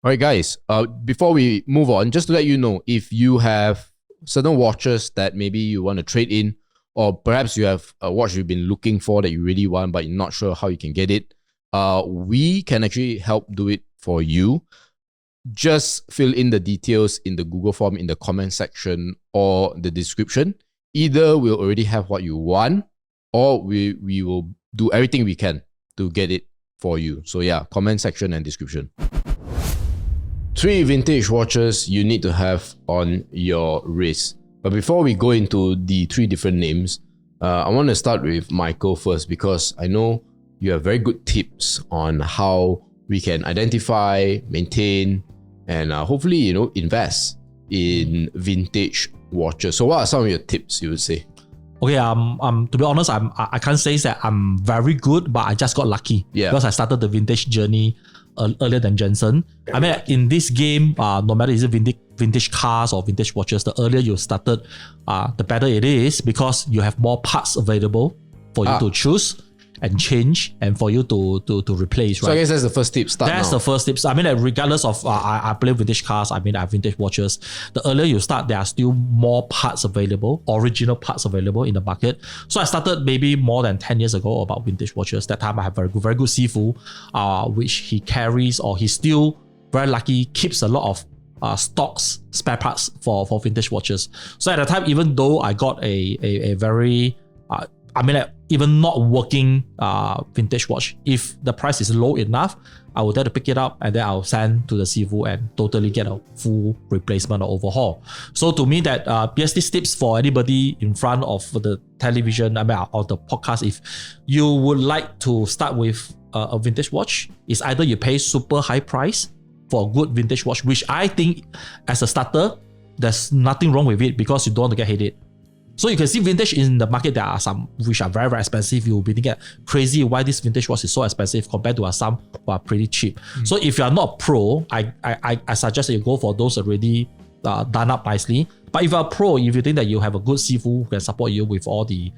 All right, guys, before we move on, just to let you know, if you have certain watches that maybe you want to trade in, or perhaps you have a watch you've been looking for that you really want, but you're not sure how you can get it, we can actually help do it for you. Just fill in the details in the Google form in the comment section or the description. Either we'll already have what you want, or we will do everything we can to get it for you. So yeah, comment section and description. 3 vintage watches you need to have on your wrist. But before we go into the 3 different names, I want to start with Michael first, because I know you have very good tips on how we can identify, maintain, and hopefully, invest in vintage watches. So what are some of your tips you would say? Okay, to be honest, I can't say that I'm very good, but I just got lucky. Yeah. Because I started the vintage journey earlier than Jensen. I mean, in this game, no matter is it vintage cars or vintage watches, the earlier you started, the better it is, because you have more parts available for you to choose and change, and for you to replace, right? So I guess that's the first tip. That's the first tips. I mean, regardless of I play vintage cars, I mean, I have vintage watches. The earlier you start, there are still more parts available, original parts available in the market. So I started maybe more than 10 years ago about vintage watches. That time I have very good Sifu, which he carries, or he's still very lucky, keeps a lot of stocks, spare parts for vintage watches. So at the time, even though I got a very even not working vintage watch, if the price is low enough, I will dare to pick it up, and then I'll send to the Sifu and totally get a full replacement or overhaul. So to me, that yes, these tips for anybody in front of the television, or the podcast, if you would like to start with a vintage watch, is either you pay super high price for a good vintage watch, which I think as a starter, there's nothing wrong with it, because you don't want to get headache. So you can see vintage in the market. There are some which are very, very expensive. You'll be thinking crazy why this vintage watch is so expensive compared to some who are pretty cheap. So if you are not a pro, I suggest that you go for those already done up nicely. But if you're a pro, if you think that you have a good Sifu who can support you with all the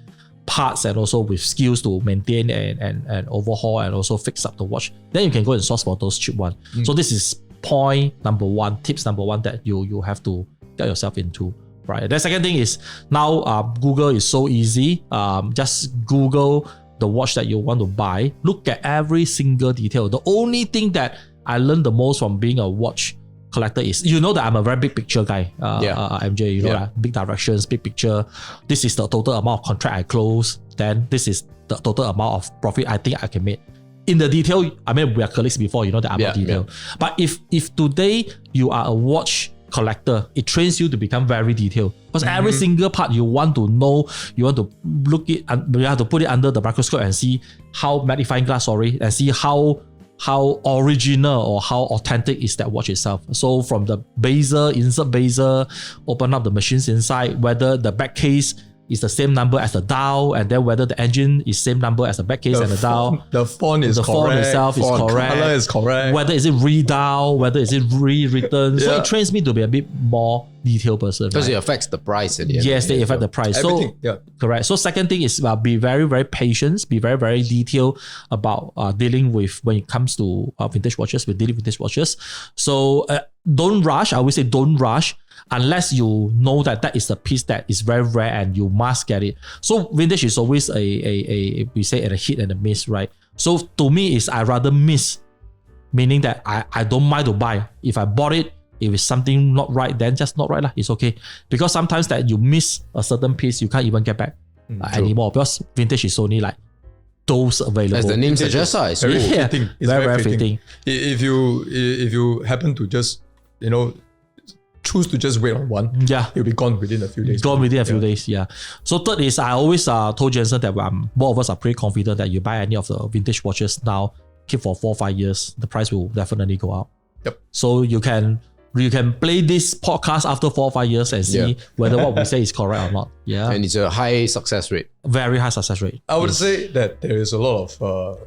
parts and also with skills to maintain and overhaul and also fix up the watch, then you can go and source for those cheap ones. So this is point number 1, tips number 1 that you have to get yourself into. Right. The second thing is, now Google is so easy. Just Google the watch that you want to buy. Look at every single detail. The only thing that I learned the most from being a watch collector is, that I'm a very big picture guy. MJ, you know that big directions, big picture. This is the total amount of contract I close. Then this is the total amount of profit I think I can make. In the detail, I mean, we are colleagues before. You know that I'm not detail. But if today you are a watch collector, it trains you to become very detailed, because every single part you want to know, you want to look it, and you have to put it under the microscope and see how magnifying glass, and see how original or how authentic is that watch itself. So from the bezel, insert bezel, open up the machines inside, whether the back case is the same number as the dial, and then whether the engine is same number as the back case and the dial. The font is correct. The font itself is correct. Color is correct. Whether is it redial, whether is it rewritten. So it trains me to be a bit more detailed person. Because it affects the price at the end. Yes, they affect the price. Everything, correct. So second thing is be very, very patient, be very, very detailed about dealing with, when it comes to vintage watches, with dealing with vintage watches. So don't rush. I always say don't rush, unless you know that is a piece that is very rare and you must get it. So vintage is always we say a hit and a miss, right? So to me, is I rather miss, meaning that I don't mind to buy. If I bought it, if it's something not right, then just not right. It's okay. Because sometimes that you miss a certain piece, you can't even get back anymore, because vintage is only like those available. As the name suggests, it's very fitting. It's very fitting. If you happen to just, choose to just wait on one, it'll be gone within a few days. So third is, I always told Jensen that both of us are pretty confident that you buy any of the vintage watches now, keep for 4 or 5 years, the price will definitely go up. So you can play this podcast after 4 or 5 years and see whether what we say is correct or not. And it's a high success rate. Very high success rate. I would say that there is a lot of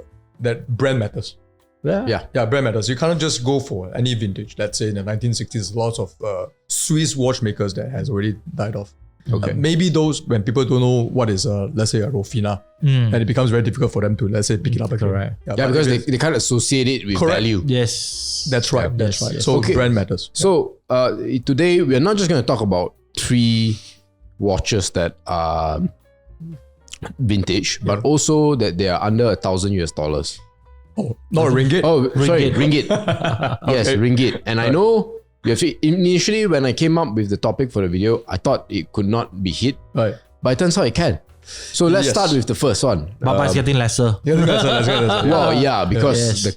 that brand matters. Brand matters. You cannot just go for any vintage. Let's say in the 1960s, lots of Swiss watchmakers that has already died off. Okay. Maybe those, when people don't know what is, let's say, a Rofina, and it becomes very difficult for them to, let's say, pick it up again. Correct. Yeah, because they can't associate it with value. Yes. That's right. That's right. So brand matters. So today we're not just going to talk about 3 watches that are vintage, but also that they are under $1,000 US. Oh, not a ringgit? Oh, sorry, ringgit. Yes, Okay. ringgit. And I know initially when I came up with the topic for the video, I thought it could not be hit, Right. but it turns out it can. So let's start with the first one. But it's getting lesser. Yeah, let's go. Well, yeah, because Yes. the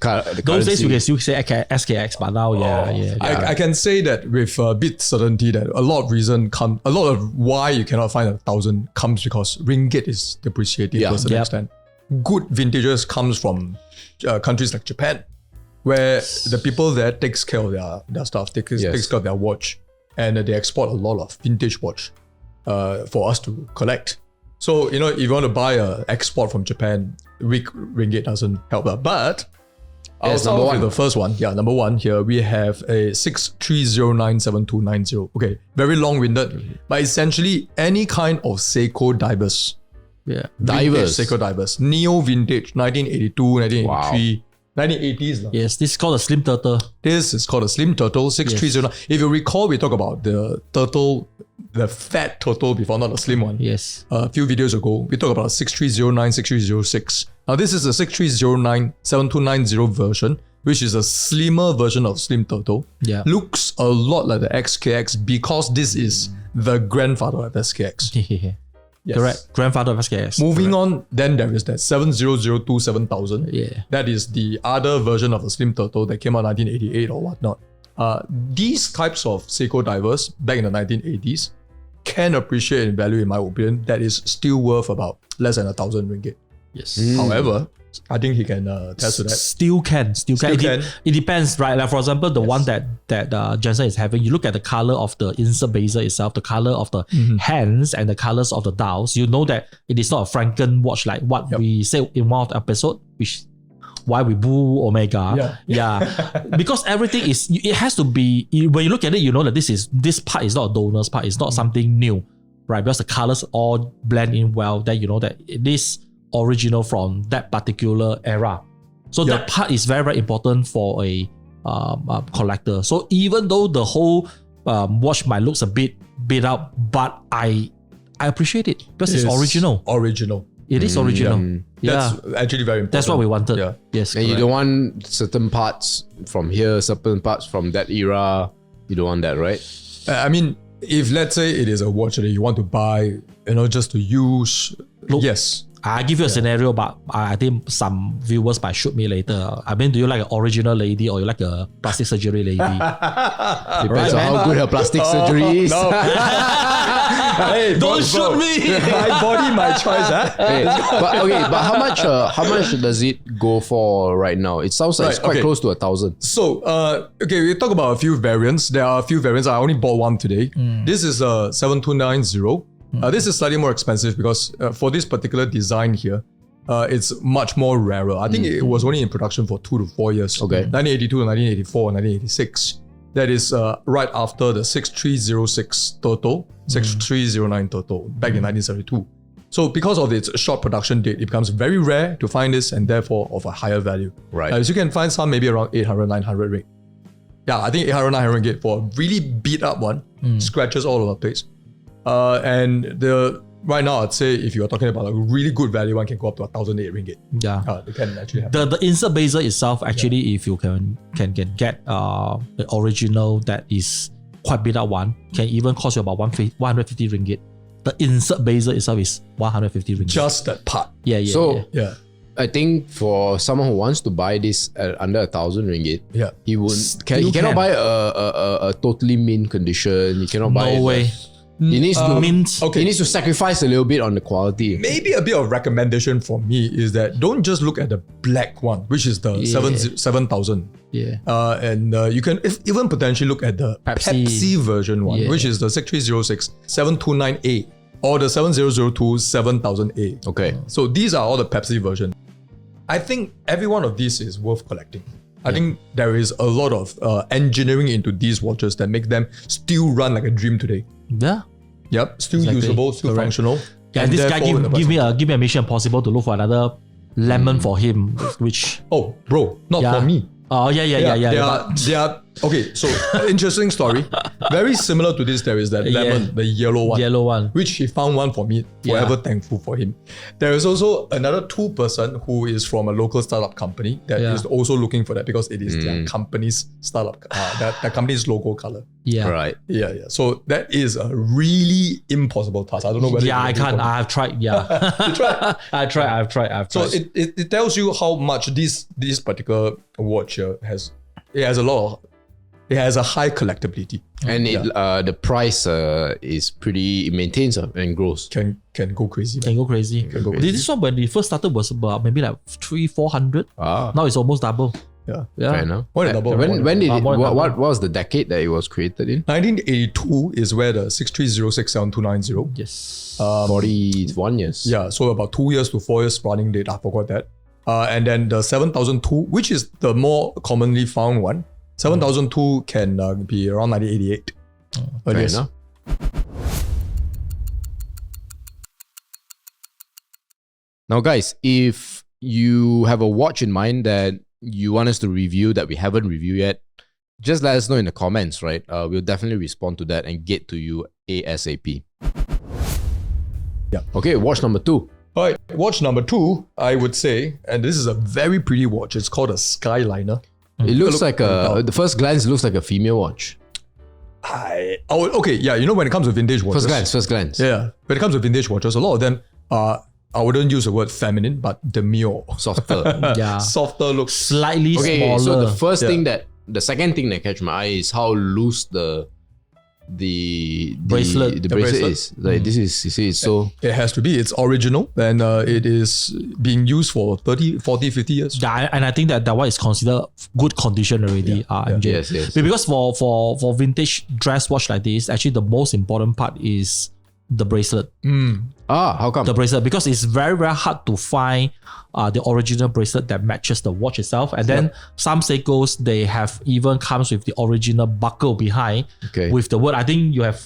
Those days currency. you can still say SKX, but now, I can say that with a bit certainty that a lot of why you cannot find 1,000 comes because ringgit is depreciating to a certain extent. Good vintages comes from countries like Japan, where the people there takes care of their stuff, takes care of their watch, and they export a lot of vintage watch for us to collect. So, if you want to buy an export from Japan, weak ringgit doesn't help that. But I'll start off with the first one. Yeah, number 1 here, we have a 63097290. Okay, very long-winded, but essentially any kind of Seiko divers. Yeah. Divers. Seiko divers. Neo vintage, 1982, 1983, 1980s. Yes, this is called a Slim Turtle. This is called a Slim Turtle 6309. If you recall, we talked about the turtle, the fat turtle before, not the slim one. Yes. A few videos ago, we talked about 6309, 6306. Now this is a 6309 7290 version, which is a slimmer version of Slim Turtle. Yeah. Looks a lot like the XKX because this is the grandfather of SKX. Yes. Correct. Grandfather of SKX. Moving on, then there is that 7002 7000. Yeah. That is the other version of the Slim Turtle that came out 1988 or whatnot. These types of Seiko divers back in the 1980s can appreciate in value, in my opinion. That is still worth about less than 1,000 ringgit. Yes. However, I think he can attest to that. Still can. It depends, right? Like for example, the one that Jensen is having, you look at the color of the insert bezel itself, the color of the hands and the colors of the dials, you know that it is not a Franken watch like what we said in one of the episode, which why we boo Omega. Yeah. Because everything it has to be, when you look at it, you know that this part is not a donor's part, it's not something new, right? Because the colors all blend in well, then you know that it is original from that particular era. So that part is very, very important for a collector. So even though the whole watch might looks a bit beat up, but I appreciate it because it's original. It is original. That's actually very important. That's what we wanted. Yeah. Yes. And you don't want certain parts from here, certain parts from that era. You don't want that, right? I mean, if let's say it is a watch that you want to buy, just to use, yes. I give you a scenario, but I think some viewers might shoot me later. I mean, do you like an original lady or you like a plastic surgery lady? Depends on how good her plastic surgery is. No. Hey, Don't shoot me! My body, my choice, huh? But how much does it go for right now? It sounds like it's quite close to 1,000. So, we talk about a few variants. There are a few variants. I only bought one today. This is a 7290. This is slightly more expensive because for this particular design here, it's much more rarer. I think it was only in production for 2 to 4 years. Okay. 1982, 1984, 1986. That is right after the 6306 Turtle, 6309 Turtle back in 1972. So because of its short production date, it becomes very rare to find this and therefore of a higher value. Right. As you can find some maybe around 800, 900 ringgit. Yeah, I think 800, 900 ringgit for a really beat up one, scratches all over the place. And right now, I'd say if you're talking about a really good value, one can go up to 1,008 ringgit. Yeah. They can actually have the insert bezel itself, actually, if you can get the original that is quite beat up one, can even cost you about 150 ringgit. The insert bezel itself is 150 ringgit. just that part. Yeah. Yeah. I think for someone who wants to buy this at under 1,000 ringgit, he cannot buy a totally mint condition. He cannot buy. No way. He needs to mint. Okay. He needs to sacrifice a little bit on the quality. Maybe a bit of recommendation for me is that don't just look at the black one, which is the 7,000. Yeah. And you can even potentially look at the Pepsi version one, which is the 6306 729A or the 7002 7000A. Okay. So these are all the Pepsi version. I think every one of these is worth collecting. I think there is a lot of engineering into these watches that make them still run like a dream today. Yeah. Yep, still Exactly. usable, still Correct. functional. Yeah, and this guy therefore in the give budget. me a mission impossible to look for another lemon for him, which Oh, bro, not yeah. for me. Oh yeah. They are okay. So interesting story. Very similar to this. There is that lemon, the yellow one. Yellow one. Which he found one for me. Forever thankful for him. There is also another 2% who is from a local startup company that is also looking for that because it is their company's startup, their company's logo color. Yeah. Right. Yeah. So that is a really impossible task. I don't know whether Yeah, I can't. I've tried. Yeah. You tried. I've tried. So it tells you how much this particular watch here has. It has a high collectability. And the price is pretty, it maintains and grows. Can go crazy. Can go crazy. go crazy. This one when it first started was about maybe like 300-400. Ah, Now it's almost double. Yeah. fair enough. More than double. When did it, more than double. what was the decade that it was created in? 1982 is where the 63067290. Yes. 41 years. Yeah, so about 2 years to 4 years running date. I forgot that. And then the 7002, which is the more commonly found one. 7002 can be around 1988. Fair Yes. enough. Now, guys, if you have a watch in mind that you want us to review that we haven't reviewed yet, just let us know in the comments, right? We'll definitely respond to that and get to you ASAP. Yeah. Okay, watch number 2. All right, watch number 2, I would say, and this is a very pretty watch. It's called a Skyliner. It looks like the first glance, it looks like a female watch. Okay, yeah, you know when it comes to vintage watches. First glance. Yeah, when it comes to vintage watches, a lot of them are, I wouldn't use the word feminine, but demure. Softer. Yeah. Softer looks. Slightly Okay, smaller. so the second thing that catch my eye is how loose the Bracelet. the The bracelet bracelet. is. Like this is, you see, it's so It has to be. It's original and it is being used for 30, 40, 50 years. Yeah, and I think that one is considered good condition already. MJ. yes. Because for vintage dress watch like this, actually the most important part is the bracelet. how come? The bracelet, because it's very, very hard to find the original bracelet that matches the watch itself. And then some Seikos, they have even comes with the original buckle behind Okay. with the word. I think you have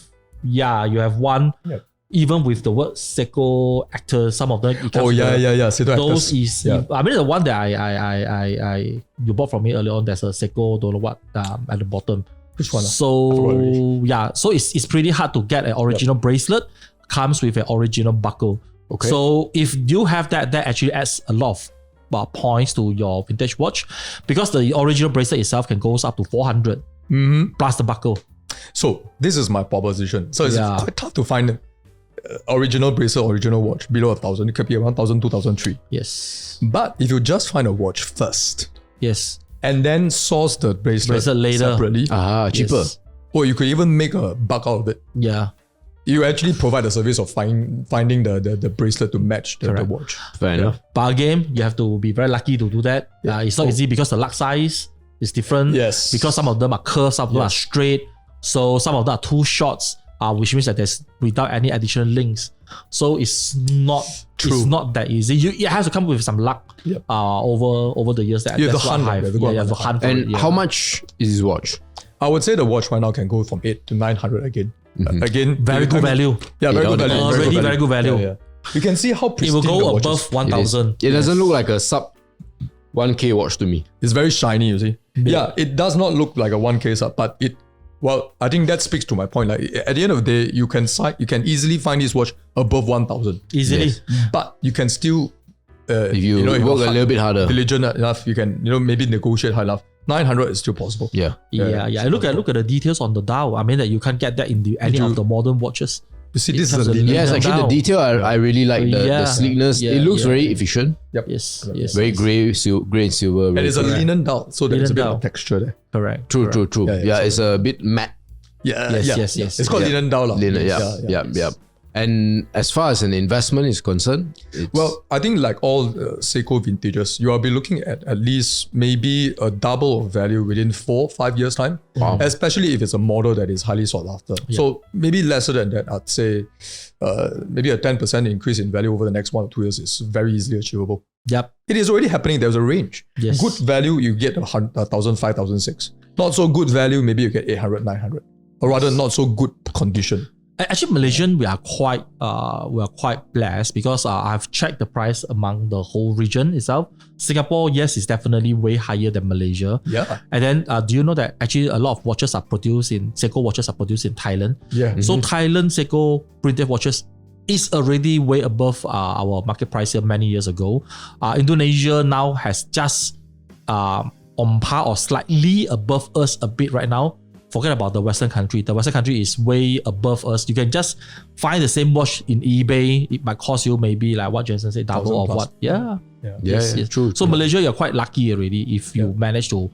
one. Yep. Even with the word Seiko actor, some of them. It comes with Seiko those actors. is, I mean, the one that I you bought from me earlier on, there's a Seiko, don't know what, at the bottom. Which one? So so it's pretty hard to get an original bracelet. Comes with an original buckle. Okay. So if you have that actually adds a lot of points to your vintage watch, because the original bracelet itself can go up to 400 plus the buckle. So this is my proposition. So it's quite tough to find original bracelet, original watch below 1,000. It could be around 1,000, 2,003. Yes. But if you just find a watch first Yes. and then source the bracelet later. separately, cheaper. Yes. or you could even make a buck out of it. Yeah. You actually provide a service of finding the bracelet to match the watch. Fair enough. But again, you have to be very lucky to do that. It's not easy because the lug size is different. Yes. Because some of them are curved, some of them are straight. So some of them are too short, which means that there's without any additional links. So it's not that easy. It has to come with some luck over the years. You have That's to what hunt, I've- you have to go you have and to hunt for it, And how much is this watch? I would say the watch right now can go from 8 to 900 again. Again, Very good value. Yeah, very good $800. value. Already very good value. Yeah. You can see how It pristine will the go watch above is. 1,000. It doesn't look like a sub 1K watch to me. It's very shiny, you see. Yeah, it does not look like a 1K sub, but I think that speaks to my point. Like at the end of the day, you can easily find this watch above 1,000. Easily. Yes. But you can still, If you if work you're a little bit harder. diligent enough, you can maybe negotiate high enough. 900 is still possible. Yeah. Yeah. Look at the details on the dial. I mean that you can't get that in any of the modern watches. You see, It this is has a a linen. Yes, Yeah, actually, now- the detail I really like the sleekness. Yeah, it looks yeah. very efficient. Yes. Very grey and silver. And very it's a correct. linen dial, so there's a Linen bit dial. of texture there. Correct. True. Yeah, It's a bit matte. Yes. It's called Yeah. linen dial. Linen, yeah. And as far as an investment is concerned, it's, Well, I think like all Seiko vintages, you will be looking at least maybe a double of value within 4-5 years time. Wow. Especially if it's a model that is highly sought after. So maybe lesser than that, I'd say maybe a 10% increase in value over the next 1 or 2 years is very easily achievable. Yep. It is already happening. There's a range. Yes. Good value, you get 1,000, 5,000, 6. Not so good value, maybe you get 800, 900. Or rather, not so good condition. Actually, Malaysian, we are quite blessed because I've checked the price among the whole region itself. Singapore, yes, is definitely way higher than Malaysia. Yeah. And then, do you know that actually a lot of watches are produced in Seiko watches are produced in Thailand? Yeah. So Thailand Seiko printed watches is already way above our market price here many years ago. Indonesia now has just on par or slightly above us a bit right now. Forget about the Western country. The Western country is way above us. You can just find the same watch in eBay. It might cost you maybe like what Jensen said, double of what. Yeah. Yes, true. So Malaysia, you're quite lucky already if you manage to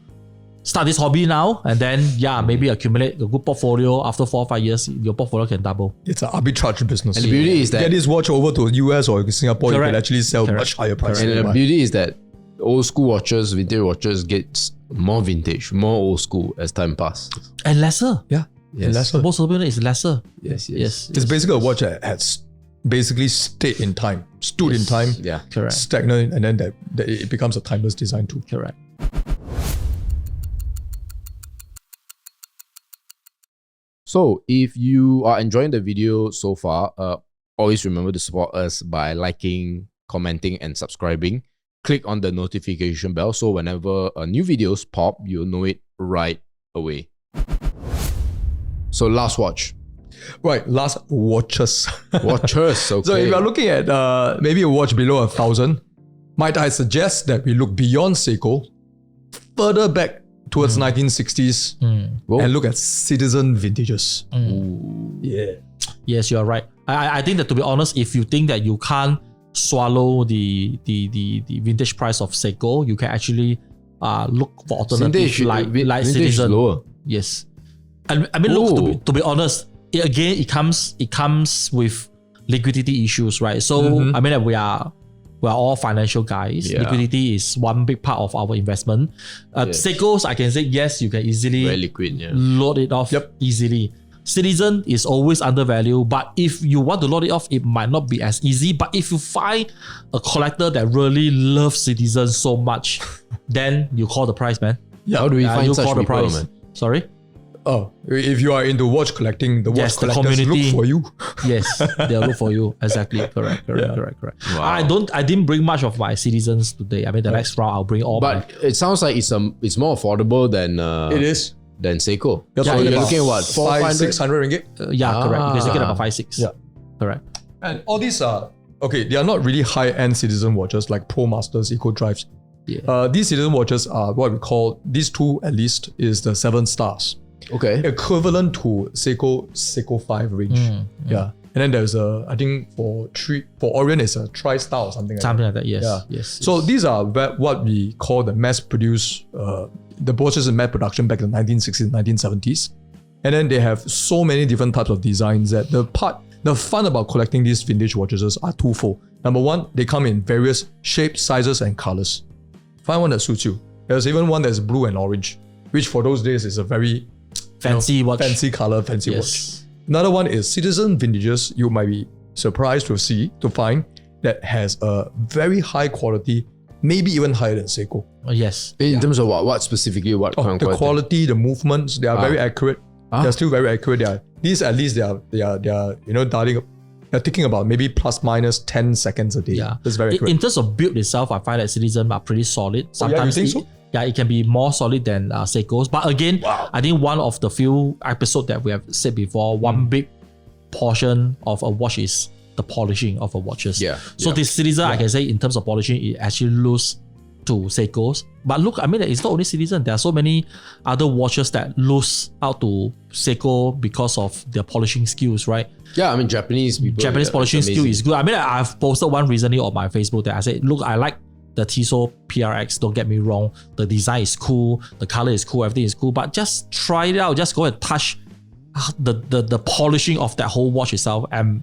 start this hobby now and then maybe accumulate a good portfolio. After 4 or 5 years, your portfolio can double. It's an arbitrage business. And the beauty is that get this watch over to US or Singapore, you can actually sell much higher price. And the beauty is that old school watches, vintage watches gets more vintage, more old school as time passes. And lesser. Yeah. Yes. Lesser. Most of it is lesser. Yes. It's basically a watch that has basically stayed in time, stood in time, Yeah. Correct. stagnant, and then that it becomes a timeless design too. Correct. So if you are enjoying the video so far, always remember to support us by liking, commenting, and subscribing. Click on the notification bell so whenever new videos pop, you'll know it right away. So last watch. Right, last watches. Watches, okay. So if you're looking at maybe a watch below 1,000, might I suggest that we look beyond Seiko, further back towards 1960s, and look at Citizen vintages. Yeah. Yes, you are right. I think that, to be honest, if you think that you can't swallow the vintage price of Seiko, you can actually look for alternatives like Citizen. Lower. Yes, and I mean, look, to be honest, it comes with liquidity issues, right? So I mean, we are all financial guys. Yeah. Liquidity is one big part of our investment. Seikos, I can say yes, you can easily Very liquid, load it off easily. Citizen is always undervalued, but if you want to load it off, it might not be as easy. But if you find a collector that really loves Citizen so much, then you call the price, man. Yeah. How do we find such people, man? Sorry? Oh, if you are into watch collecting, the watch the collectors community look for you. Yes, they'll look for you. Exactly. Correct. Wow. I didn't bring much of my Citizens today. I mean, the next round I'll bring all But it sounds like it's more affordable than It is. than Seiko. You're So talking you're about looking at what, 500-600 ringgit? correct. You can get about 5-6. Yeah. Correct. And all these are, okay, they are not really high-end Citizen watches like Pro Masters, Eco Drives. Yeah. These Citizen watches are what we call, these two at least, is the 7 stars. Okay. Equivalent to Seiko 5 range. Yeah. And then there's I think for Orient it's a tri-star or something like that. Something like that. Yes. Yeah. Yes. So these are what we call the mass-produced, the watches in mass production back in the 1960s, 1970s. And then they have so many different types of designs that the fun about collecting these vintage watches are twofold. Number one, they come in various shapes, sizes, and colors. Find one that suits you. There's even one that's blue and orange, which for those days is a very fancy watch. Fancy color, fancy watch. Another one is Citizen vintages. You might be surprised to find that has a very high quality, maybe even higher than Seiko. Yes. In terms of what specifically? What kind The of quality, the movements, they are very accurate. They're still very accurate. These at least they are darting. They're taking about maybe plus minus 10 seconds a day. Yeah. That's very accurate. In terms of build itself, I find that Citizen are pretty solid. Sometimes you think so? Yeah, it can be more solid than Seiko's. But again, I think one of the few episodes that we have said before, one big portion of a watch is the polishing of a watches. Yeah. So this Citizen, I can say in terms of polishing, it actually lose to Seiko's. But look, I mean, it's not only Citizen. There are so many other watches that lose out to Seiko because of their polishing skills, right? Yeah, I mean, Japanese polishing skill is good. I mean, I've posted one recently on my Facebook that I said, look, I like the Tissot PRX, don't get me wrong. The design is cool, the color is cool, everything is cool, but just try it out. Just go and touch the polishing of that whole watch itself and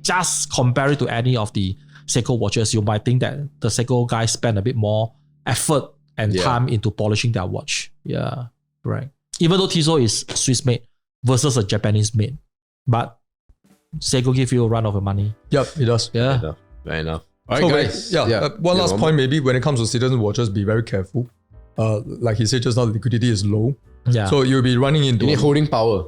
just compare it to any of the Seiko watches. You might think that the Seiko guys spend a bit more effort and time into polishing their watch. Yeah, right. Even though Tissot is Swiss made versus a Japanese made, but Seiko give you a run of the money. Yep, it does. Yeah. Fair enough. All right, guys. One last point, maybe when it comes to Citizen watches, be very careful. Like he said just now, liquidity is low. Yeah. So you'll be running into You need holding power.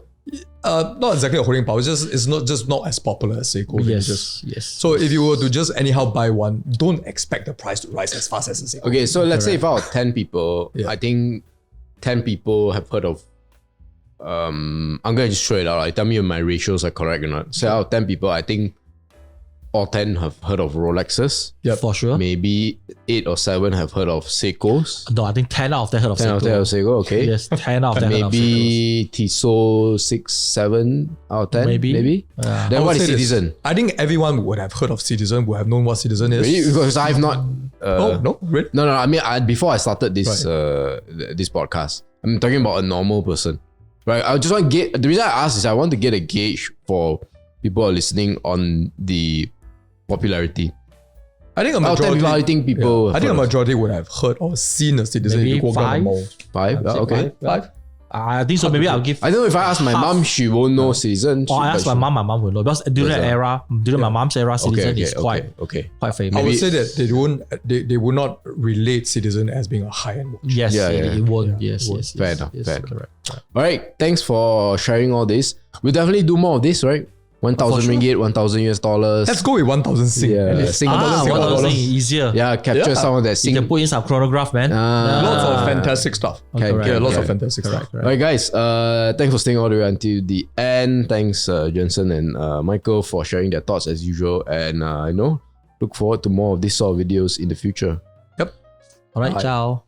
Not exactly a holding power. It's not as popular as Seiko. Yes. So if you were to just anyhow buy one, don't expect the price to rise as fast as a Seiko. Okay, so let's say if out of 10 people, I think 10 people have heard of. I'm gonna just throw it out. Like, tell me if my ratios are correct or not. So out of 10 people, I think all 10 have heard of Rolexes. Yeah, for sure. Maybe 8 or 7 have heard of Seikos. No, I think 10 out of 10 heard of 10 Seiko. out of 10 of Seiko, okay. Yes, 10 out of 10 heard of Seiko. Maybe Tissot 6, 7 out of 10. Maybe. Yeah. Then what is Citizen? I think everyone would have heard of Citizen, would have known what Citizen is. Really? Because I've not. No, really? No. I mean, before I started this this podcast, I'm talking about a normal person. Right? I just want to get. The reason I asked is I want to get a gauge for people who are listening on the popularity. I think a majority. I think people. I think a majority would have heard or seen a Citizen. Maybe if you go down the mall. 5? Okay. 5. I think so. Maybe I'll give. I don't know if I ask my mom, she won't know Citizen. Or I ask my mom will know because during that era, during my mom's era, Citizen is quite famous. I would say that they would not relate Citizen as being a high-end watch. Yes, it won't. Yes. Fair enough. Correct. All right. Thanks for sharing all this. We'll definitely do more of this, right? 1,000 ringgit, 1,000 US dollars. Let's go with 1,000 Sing. Yeah, Singapore 1,000 easier. Yeah, capture some of that You can put in some chronograph, man. Lots of fantastic stuff. Lots of fantastic stuff. All right, guys. Thanks for staying all the way until the end. Thanks, Jensen and Michael, for sharing their thoughts as usual. And look forward to more of this sort of videos in the future. Yep. All right, ciao.